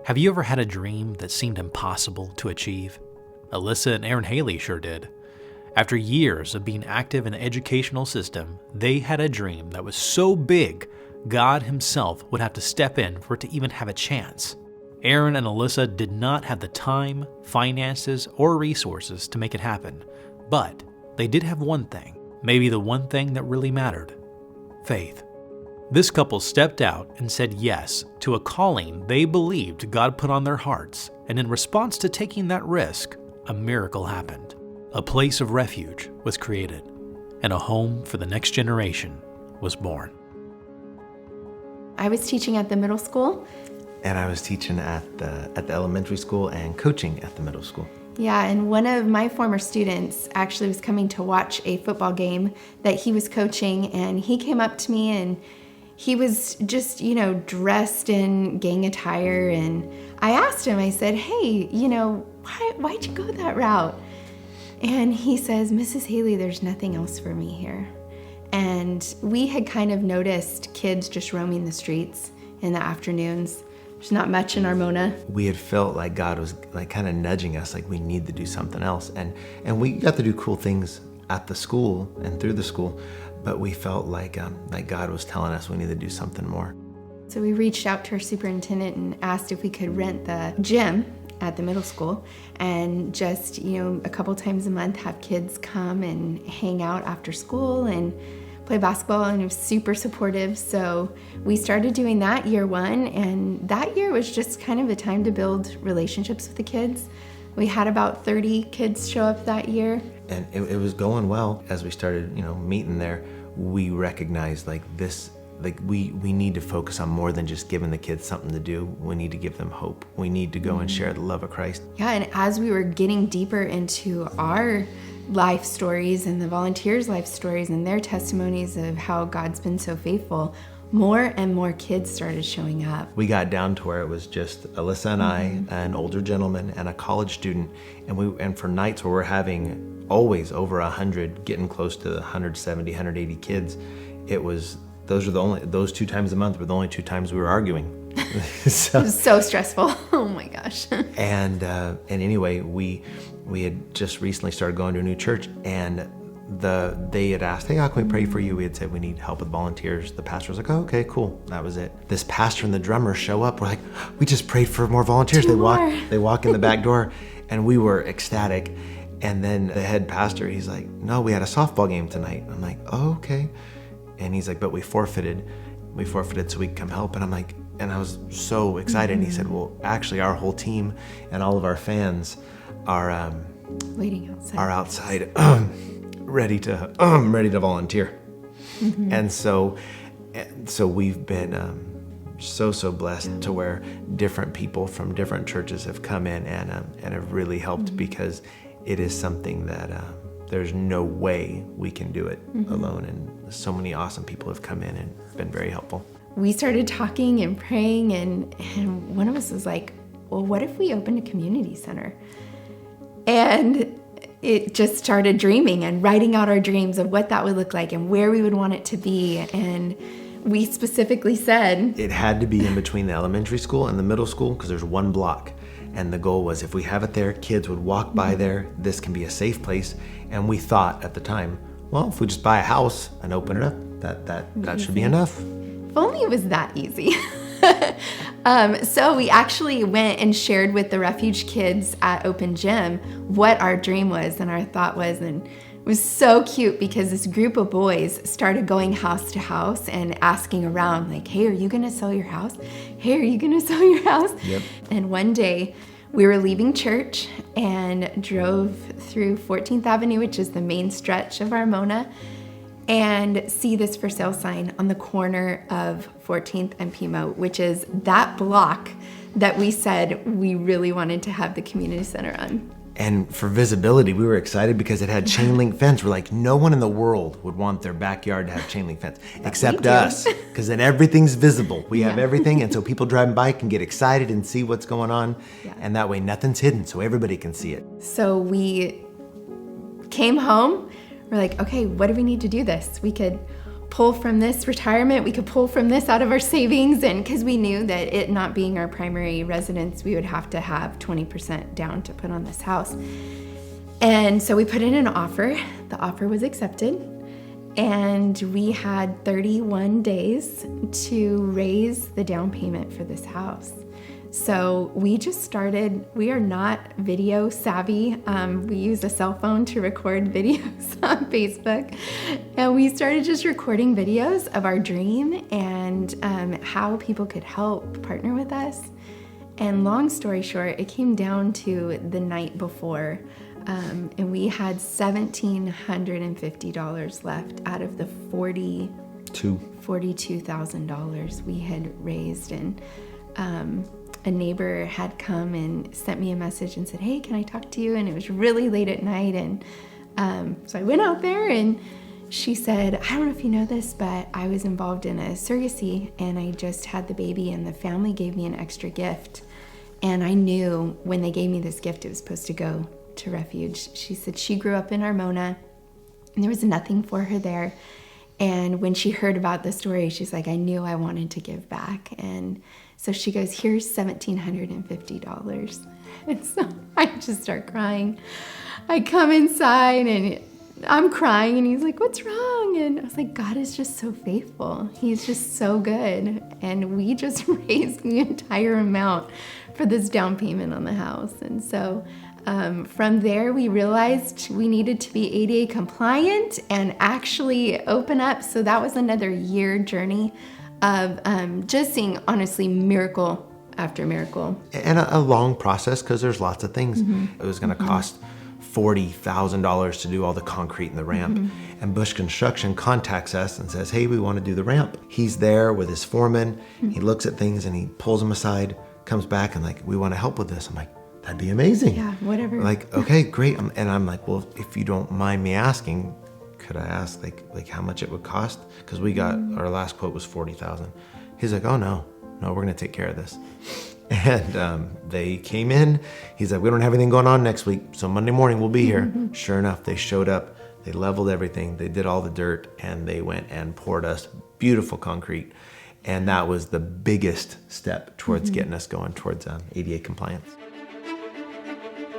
Have you ever had a dream that seemed impossible to achieve? Alyssa and Aaron Hailey sure did. After years of being active in the educational system, they had a dream that was so big, God himself would have to step in for it to even have a chance. Aaron and Alyssa did not have the time, finances, or resources to make it happen, but they did have one thing, maybe the one thing that really mattered: faith. This couple stepped out and said yes to a calling they believed God put on their hearts, and in response to taking that risk, a miracle happened. A place of refuge was created, and a home for the next generation was born. I was teaching at the middle school. And I was teaching at the elementary school and coaching at the middle school. Yeah, and one of my former students actually was coming to watch a football game that he was coaching, and he came up to me and he was just, dressed in gang attire, and I asked him, I said, hey, why'd you go that route? And he says, Mrs. Hailey, there's nothing else for me here. And we had kind of noticed kids just roaming the streets in the afternoons. There's not much in Armona. We had felt like God was kind of nudging us, like we need to do something else. And we got to do cool things at the school and through the school, but we felt like God was telling us we need to do something more. So we reached out to our superintendent and asked if we could rent the gym at the middle school and just, a couple times a month have kids come and hang out after school and play basketball, and it was super supportive. So we started doing that year one, and that year was just kind of a time to build relationships with the kids. We had about 30 kids show up that year. And it was going well. As we started, meeting there, we recognized we need to focus on more than just giving the kids something to do. We need to give them hope. We need to go and share the love of Christ. Yeah, and as we were getting deeper into our life stories and the volunteers' life stories and their testimonies of how God's been so faithful, more and more kids started showing up. We got down to where it was just Alyssa and I, an older gentleman, and a college student, and for nights where we're having always over 100, getting close to 170, 180 kids, those 2 times a month were the only 2 times we were arguing. So, it was so stressful. Oh my gosh. And anyway, we had just recently started going to a new church, and they had asked, hey, how can we pray for you? We had said we need help with volunteers. The pastor was like, oh, okay, cool. That was it. This pastor and the drummer show up. We're like, we just prayed for more volunteers. They walk in the back door, and we were ecstatic. And then the head pastor, he's like, no, we had a softball game tonight. I'm like, oh, okay. And he's like, but we forfeited so we could come help. And I'm like, and I was so excited. And he said, well, actually our whole team and all of our fans are waiting outside. Are outside ready to volunteer. And so we've been so blessed to where different people from different churches have come in and have really helped, because it is something that there's no way we can do it alone. And so many awesome people have come in and been very helpful. We started talking and praying, and one of us was like, well, what if we opened a community center? And it just started dreaming and writing out our dreams of what that would look like and where we would want it to be. And we specifically said it had to be in between the elementary school and the middle school, because there's one block. And the goal was, if we have it there, kids would walk by there. This can be a safe place. And we thought at the time, well, if we just buy a house and open it up, that should be enough. If only it was that easy. So we actually went and shared with the refuge kids at Open Gym what our dream was and our thought was. And it was so cute, because this group of boys started going house to house and asking around, like, hey, are you going to sell your house? Hey, are you going to sell your house? Yep. And one day we were leaving church and drove through 14th Avenue, which is the main stretch of Armona, and see this for sale sign on the corner of 14th and Pimo, which is that block that we said we really wanted to have the community center on. And for visibility, we were excited because it had chain link fence. We're like, no one in the world would want their backyard to have chain link fence except us, because then everything's visible. We have everything, and so people driving by can get excited and see what's going on, and that way nothing's hidden, so everybody can see it. So we came home. We're like, okay, what do we need to do this? We could pull from this retirement, we could pull from this out of our savings, and because we knew that it not being our primary residence, we would have to have 20% down to put on this house. And so we put in an offer. The offer was accepted, and we had 31 days to raise the down payment for this house. So we just started. We are not video savvy. We use a cell phone to record videos on Facebook. And we started just recording videos of our dream and how people could help partner with us. And long story short, it came down to the night before. And we had $1,750 left out of the $42,000 we had raised. And a neighbor had come and sent me a message and said, "Hey, can I talk to you?" And it was really late at night. And so I went out there, and she said, "I don't know if you know this, but I was involved in a surrogacy, and I just had the baby, and the family gave me an extra gift. And I knew when they gave me this gift, it was supposed to go to Refuge." She said she grew up in Armona, and there was nothing for her there. And when she heard about the story, she's like, "I knew I wanted to give back." And so she goes, "Here's $1,750. And so I just start crying. I come inside and I'm crying, and he's like, "What's wrong?" And I was like, God is just so faithful. He's just so good. And we just raised the entire amount for this down payment on the house. And so from there, we realized we needed to be ADA compliant and actually open up. So that was another year journey of just seeing, honestly, miracle after miracle. And a long process, because there's lots of things. It was going to cost $40,000 to do all the concrete and the ramp. And Bush Construction contacts us and says, "Hey, we want to do the ramp." He's there with his foreman. He looks at things and he pulls them aside, comes back and like, "We want to help with this." I'm like, "That'd be amazing." Yeah, whatever. Like, okay, great. And I'm like, "Well, if you don't mind me asking, could I ask like how much it would cost?" Because we got, our last quote was $40,000. He's like, "Oh no, we're going to take care of this." And they came in. He's like, "We don't have anything going on next week, so Monday morning we'll be here." Sure enough, they showed up. They leveled everything. They did all the dirt, and they went and poured us beautiful concrete. And that was the biggest step towards getting us going towards ADA compliance.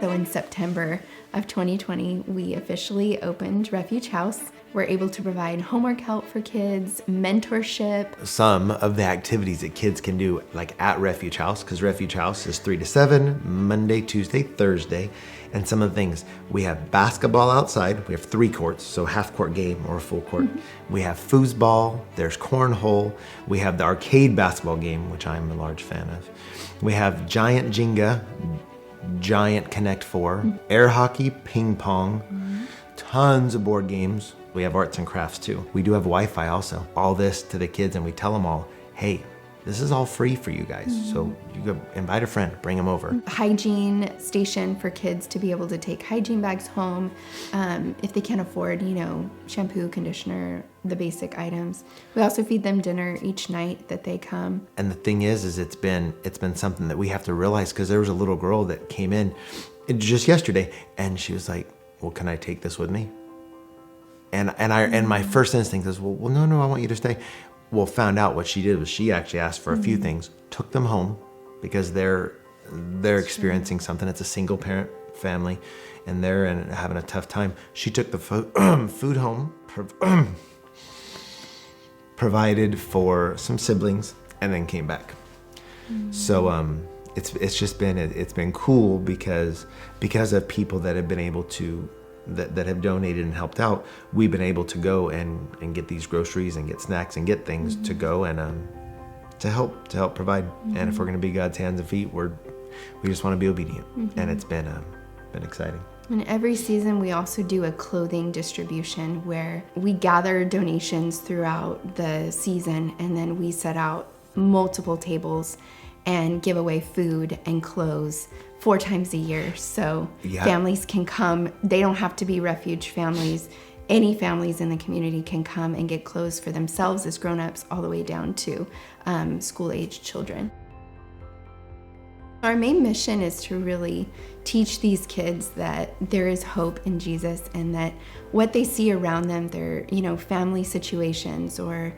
So in September of 2020, we officially opened Refuge House. We're able to provide homework help for kids, mentorship. Some of the activities that kids can do, like at Refuge House, because Refuge House is 3 to 7, Monday, Tuesday, Thursday. And some of the things, we have basketball outside. We have 3 courts, so half court game or a full court. We have foosball, there's cornhole. We have the arcade basketball game, which I'm a large fan of. We have giant Jenga, giant Connect 4, air hockey, ping pong, tons of board games. We have arts and crafts too. We do have Wi-Fi also. All this to the kids, and we tell them all, "Hey, this is all free for you guys. So you go invite a friend, bring them over." Hygiene station for kids to be able to take hygiene bags home if they can't afford, shampoo, conditioner, the basic items. We also feed them dinner each night that they come. And the thing is it's been something that we have to realize, because there was a little girl that came in just yesterday, and she was like, "Well, can I take this with me?" And my first instinct is, well, no, I want you to stay. Well, found out what she did was she actually asked for a few things, took them home, because they're experiencing something. It's a single parent family, and they're having a tough time. She took the food home, provided for some siblings, and then came back. So it's just been cool because of people that have been able to that have donated and helped out. We've been able to go and get these groceries and get snacks and get things to go and to help provide. And if we're going to be God's hands and feet, we just want to be obedient. And it's been exciting. And every season we also do a clothing distribution where we gather donations throughout the season, and then we set out multiple tables and give away food and clothes 4 times a year. So families can come. They don't have to be Refuge families. Any families in the community can come and get clothes for themselves as grown-ups, all the way down to school-age children. Our main mission is to really teach these kids that there is hope in Jesus, and that what they see around them, their family situations or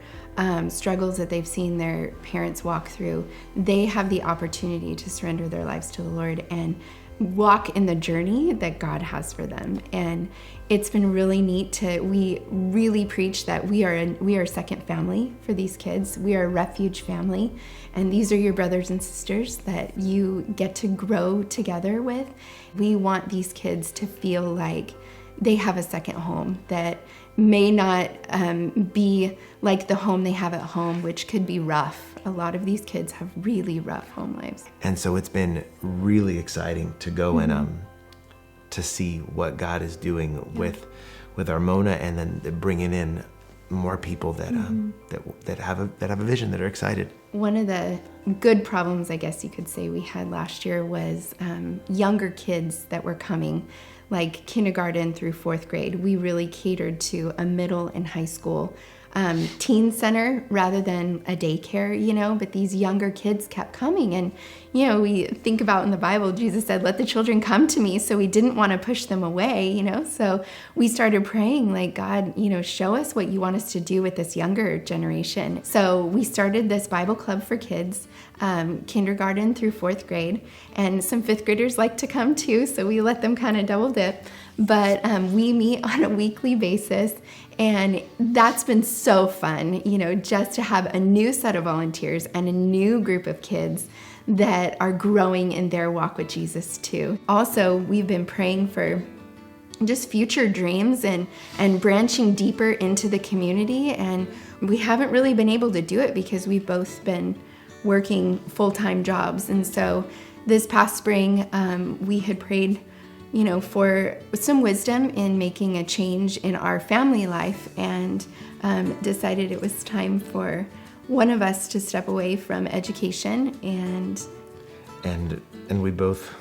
struggles that they've seen their parents walk through, they have the opportunity to surrender their lives to the Lord and walk in the journey that God has for them. And it's been really neat we really preach that we are a second family for these kids. We are a refuge family, and these are your brothers and sisters that you get to grow together with. We want these kids to feel like they have a second home that may not be like the home they have at home, which could be rough. A lot of these kids have really rough home lives. And so it's been really exciting to go and to see what God is doing with Armona, and then bringing in more people that that have a vision, that are excited. One of the good problems, I guess you could say, we had last year was younger kids that were coming, like kindergarten through 4th grade. We really catered to a middle and high school teen center rather than a daycare, but these younger kids kept coming. And, we think about in the Bible, Jesus said, let the children come to me. So we didn't want to push them away, so we started praying like, God, show us what you want us to do with this younger generation. So we started this Bible club for kids, kindergarten through 4th grade, and some 5th graders like to come too. So we let them kind of double dip, but we meet on a weekly basis. And that's been so fun, just to have a new set of volunteers and a new group of kids that are growing in their walk with Jesus too. Also, we've been praying for just future dreams and branching deeper into the community. And we haven't really been able to do it because we've both been working full-time jobs. And so this past spring, we had prayed for some wisdom in making a change in our family life, and decided it was time for one of us to step away from education. And we both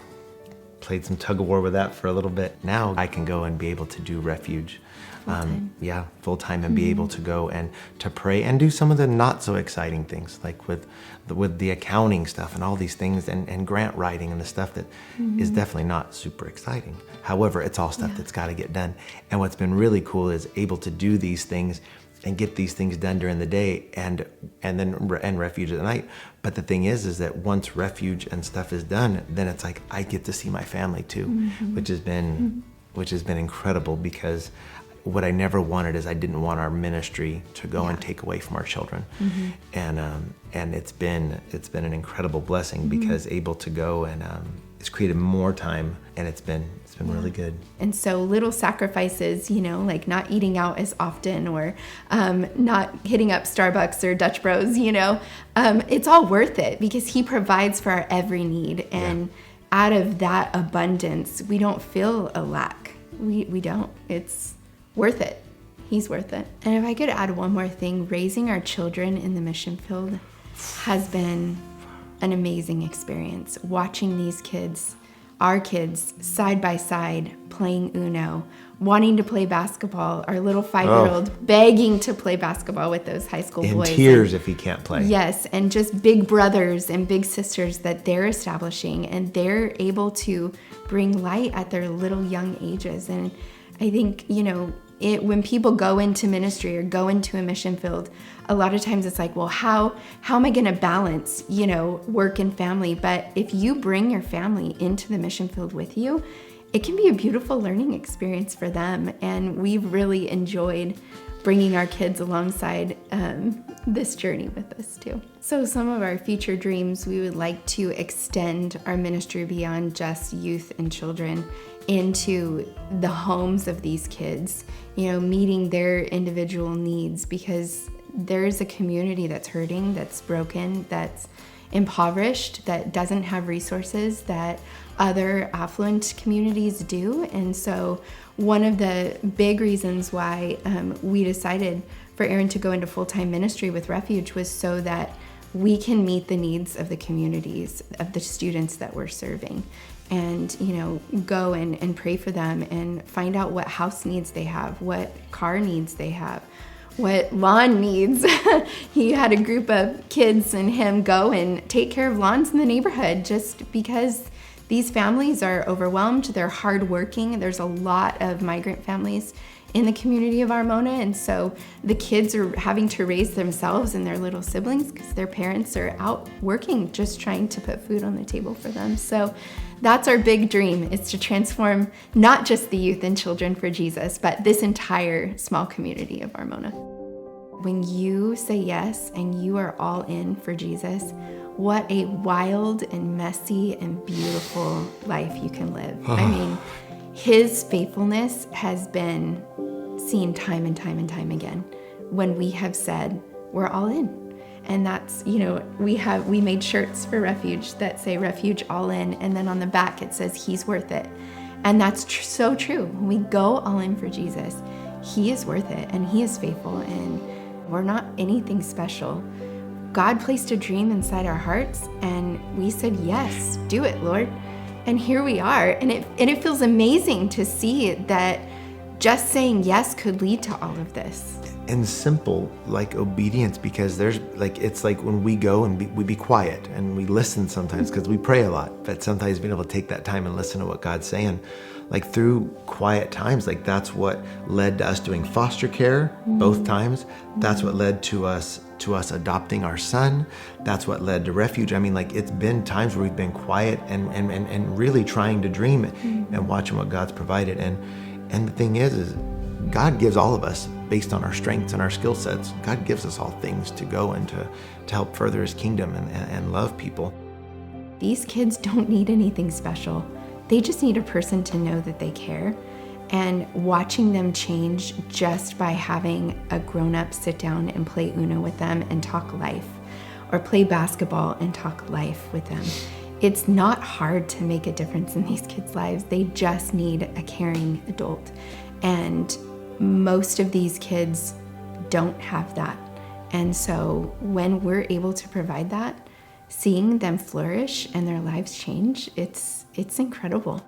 played some tug of war with that for a little bit. Now I can go and be able to do refuge, full-time, and be able to go and to pray and do some of the not so exciting things, like with the accounting stuff and all these things, and grant writing and the stuff that is definitely not super exciting. However, it's all stuff that's got to get done. And what's been really cool is able to do these things and get these things done during the day, and refuge at night. But the thing is that once refuge and stuff is done, then it's like I get to see my family too, which has been incredible, because what I never wanted is I didn't want our ministry to go and take away from our children. And it's been an incredible blessing, because able to go and it's created more time, and it's been really good. And so little sacrifices, like not eating out as often, or not hitting up Starbucks or Dutch Bros, it's all worth it, because he provides for our every need. And out of that abundance, we don't feel a lack. We don't. It's worth it. He's worth it. And if I could add one more thing, raising our children in the mission field has been an amazing experience. Watching these kids, our kids, side by side, playing Uno, wanting to play basketball, our little 5-year-old begging to play basketball with those high school boys. In tears if he can't play. Yes, and just big brothers and big sisters that they're establishing, and they're able to bring light at their little young ages. And I think, when people go into ministry or go into a mission field, a lot of times it's like, well, how am I going to balance, work and family? But if you bring your family into the mission field with you, it can be a beautiful learning experience for them. And we've really enjoyed bringing our kids alongside this journey with us too. So some of our future dreams, we would like to extend our ministry beyond just youth and children into the homes of these kids, meeting their individual needs, because there's a community that's hurting, that's broken, that's impoverished, that doesn't have resources that other affluent communities do. And so one of the big reasons why we decided for Aaron to go into full-time ministry with Refuge was so that we can meet the needs of the communities, of the students that we're serving. And, go and pray for them and find out what house needs they have, what car needs they have, what lawn needs. He had a group of kids and him go and take care of lawns in the neighborhood just because these families are overwhelmed. They're hardworking. There's a lot of migrant families in the community of Armona, and so the kids are having to raise themselves and their little siblings because their parents are out working, just trying to put food on the table for them. So that's our big dream, is to transform not just the youth and children for Jesus, but this entire small community of Armona. When you say yes and you are all in for Jesus, what a wild and messy and beautiful life you can live. I mean, his faithfulness has been seen time and time and time again when we have said we're all in. And that's, we made shirts for Refuge that say Refuge all in, and then on the back it says he's worth it. And that's so true. When we go all in for Jesus, he is worth it and he is faithful, and we're not anything special. God placed a dream inside our hearts and we said, yes, do it, Lord. And here we are. And it feels amazing to see that just saying yes could lead to all of this. And simple, like obedience, because it's like when we go and we be quiet and we listen sometimes, because we pray a lot, but sometimes being able to take that time and listen to what God's saying, like through quiet times, like that's what led to us doing foster care both times. That's what led to us adopting our son. That's what led to Refuge. I mean, like it's been times where we've been quiet and really trying to dream and watching what God's provided. And the thing is God gives all of us based on our strengths and our skill sets. God gives us all things to go and to help further his kingdom and love people. These kids don't need anything special. They just need a person to know that they care. And watching them change just by having a grown-up sit down and play Uno with them and talk life, or play basketball and talk life with them. It's not hard to make a difference in these kids' lives. They just need a caring adult. And most of these kids don't have that. And so when we're able to provide that, seeing them flourish and their lives change, it's incredible.